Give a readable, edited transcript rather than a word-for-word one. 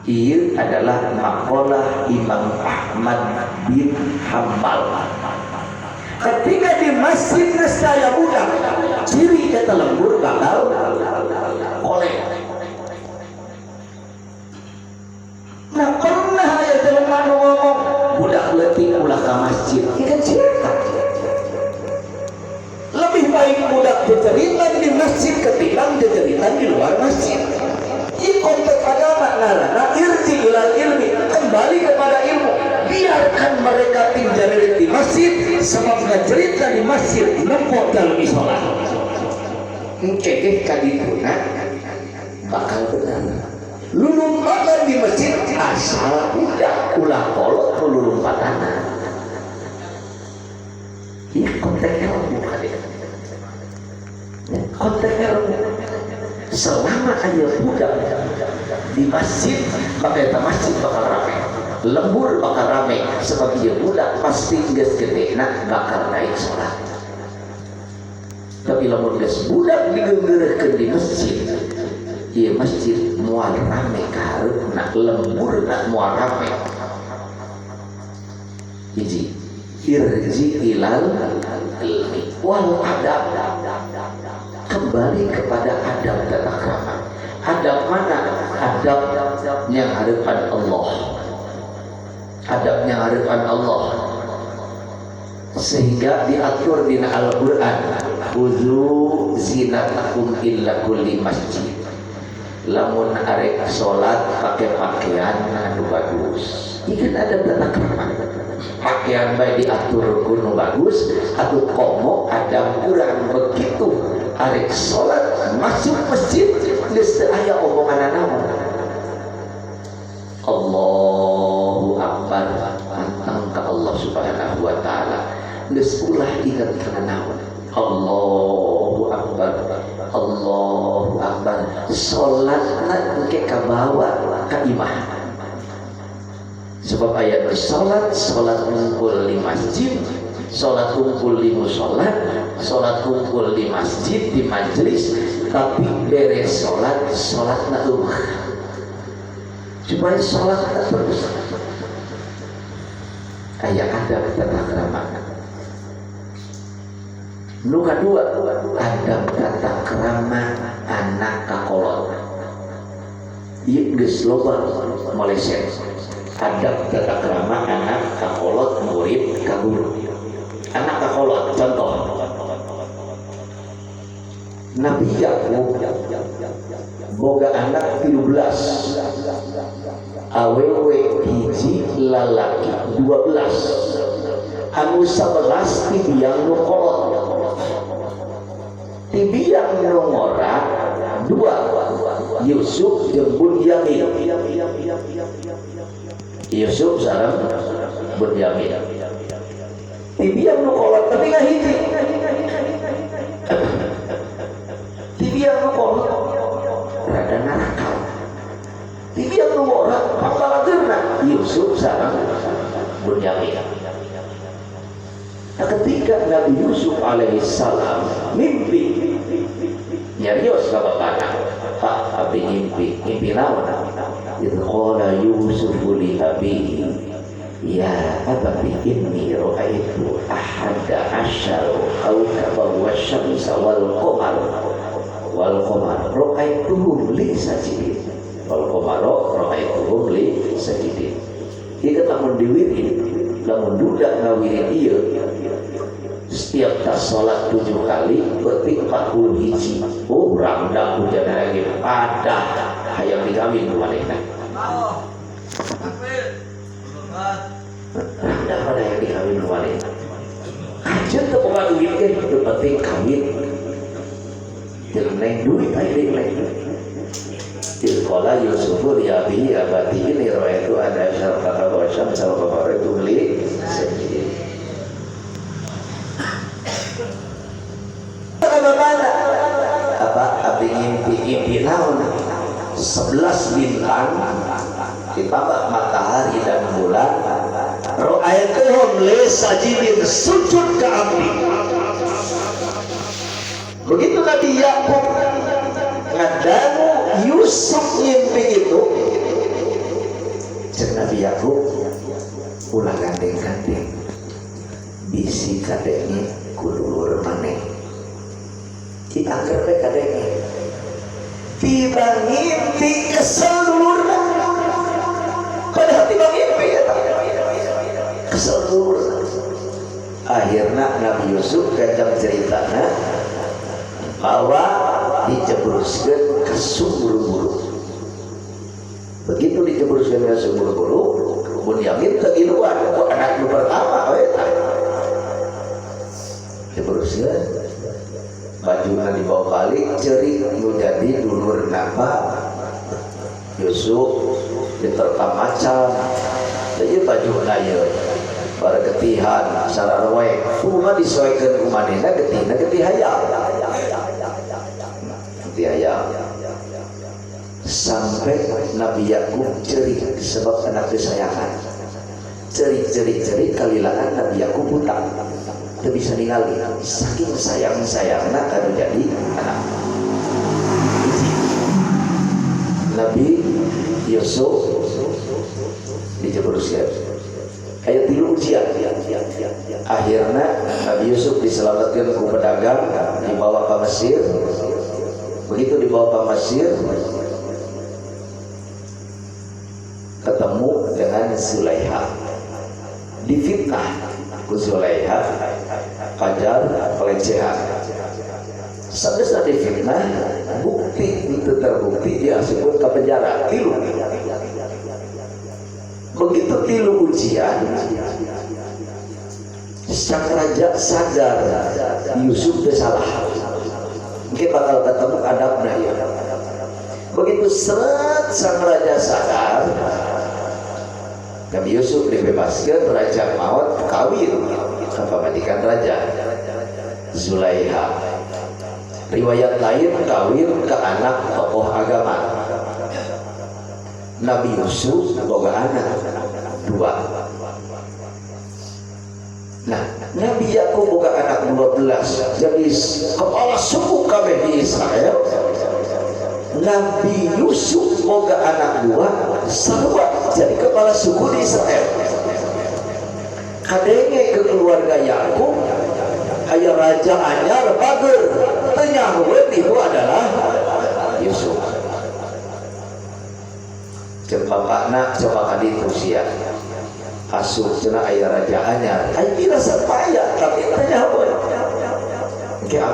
Ieu adalah maqalah Imam Ahmad bin Hambal. Ketika di masjid saya budak, ciri eta lembur bakal kolek. Nah pernah aya jelema nu ngomong budak leutik ulah ka masjid. Ieu kan cerita. Lebih baik budak bercerita di masjid ketimbang bercerita di luar masjid. Ini konteks agama narana irji ilal ilmi, kembali kepada ilmu. Biarkan mereka tinggal di masjid, sebab cerita di masjid lempok dalam sholat. Cekeh kadituna bakal benar. Lulumpatan di masjid asal udah ulah kolot lulumpatana. Ini konteks ilmu kali. Konteks ilmu. Selama aja budak di masjid, maka masjid bakal ramai, lembur bakal ramai, sebab dia budak pasti geus gede nak bakal naik sholat. Tapi lamun geus budak digenggeureukeun di masjid, ieu masjid moal ramai ka hareupeuna, lembur nak moal ramai. Hiji, irji ilal ilmi wal adab, kembali kepada adab tata krama. Adab mana? Adab yang hadapan Allah. Adabnya hadapan Allah. Sehingga diatur di Al-Quran, khudzu zinatakum illa kulli masjid. Lamun arek salat pakai pakaian anu bagus. Ini adab tata krama. Pakaian baik diatur kuno bagus, atau komo adab kurang begitu. Arek sholat masuk masjid geus teu aya omongan naon. Allahu Akbar, pantang ka Allah Subhanahu wa taala. Geus ulah ingat kana naon. Allahu Akbar, Allahu Akbar. Salatna engke kabawa ka imah. Sebab aya salat ngumpul di masjid, salat kumpul di musola, salat kumpul di masjid, di majelis, tapi beres salat na rumah. Supaya salat terus. Aya adab tata krama. Nu kadua, adab tata krama anak kakolot. Ieu geus loba maleset. Adab tata krama anak kakolot murid ka guru. Anak kakolot, contoh Nabi Yakub boga anak 13, awewe hiji lalaki 12, anu 11 tibiang nu kolot, tibiang nu ngora 2, Yusuf jeung Bunyamin. Yusuf sareng Bunyamin. Tibiang nu kolot tapi nggak hiji. Tibiang nu kolot rada nakal. Tibiang nu ngora pangalageurna Yusuf sareng Bunyamin. Nah, ketika Nabi Yusuf alaihissalam mimpi nyarios ka bapana, Pak abdi mimpi naon? Idh qala Yusuf li abihi ya abati inni ra'aitu ahada asyara kawkaban wasyamsa wal qamar ra'aituhum li sajidin wal qamara ra'aituhum li sajidin. Ieu lamun diwirid, lamun duda ngawirid ieu setiap tas salat 7 kali berarti 40 hiji. Oh rangda hujan lagi padah hayang digawin ku manehna. Rangda pada hayang digawin ku manehna. Ajeun teu boga duit ge teu penting kawin. Jeung neng duit aya deui neng. Tilqala Yusufu li abihi abati ini ra'aitu ada syarqa wa syamsa wa qamara li sajidin. Apa abdi ngimpi naon 11 bintang ditambah matahari dan bulan ra'aituhum li sajidin sujud ke abdi. Begitu Nabi Yakub ngadangu Yusuf ngimpi itu cek Nabi Yakub ulah gandeng-gandeng bisi kadenge kulur maneh diangker we kadenge tiba ngimpi kesel dulurna padahal tiba ngimpi ya kesel dulurna. Akhirnya Nabi Yusuf kacang ceritana bahwa dijebruskeun ke sumur-buru. Begitu dijebruskeun ke sumur-buru, Bunyamin teu iluan ku anak nu pertama we tah. Jebruskeun bajuna dibawa balik ceurik nu jadi dulur napa Yusuf diterpa macan. Jadi bajuna ieu para ketihan sarana wae kumaha disoekeun ku manehna getina getih hayam sampai Nabi Yakub cerik sebab anak kesayangan cerik kalilangan Nabi Yakub buta teu bisa ningali saking sayangna kanu jadi anak Nabi Yusuf dijebruskeun ayat 3 ujian. Akhirnya Nabi Yusuf diselamatkan ke pedagang dibawa ke Mesir. Begitu dibawa ke Mesir ketemu dengan Zulaiha, difitnah ke Zulaiha pajar pelecehan. Sampai difitnah bukti itu terbukti dia sebut ke penjara tilu. Begitu tilu ujian sang raja sadar Yusuf bersalah mungkin bakal ketemu adabnya ya. Begitu seret sang raja sadar Nabi Yusuf dibebaskan raja maut kawin ke pemadikan raja Zulaiha. Riwayat lain kawin ke anak tokoh agama. Nabi Yusuf boga anak 2. Nah, Nabi Yakub boga anak 12 jadi kepala suku kabeh di Israel. Nabi Yusuf boga anak 2 sarua jadi kepala suku di Israel. Kadenge ke keluarga Yakub aya raja anyar bager teu nyahoeun itu adalah Yusuf. Cek bapakna coba kadi usia asuh cenah aya raja anyar ai dirasa payah tapi tanya apa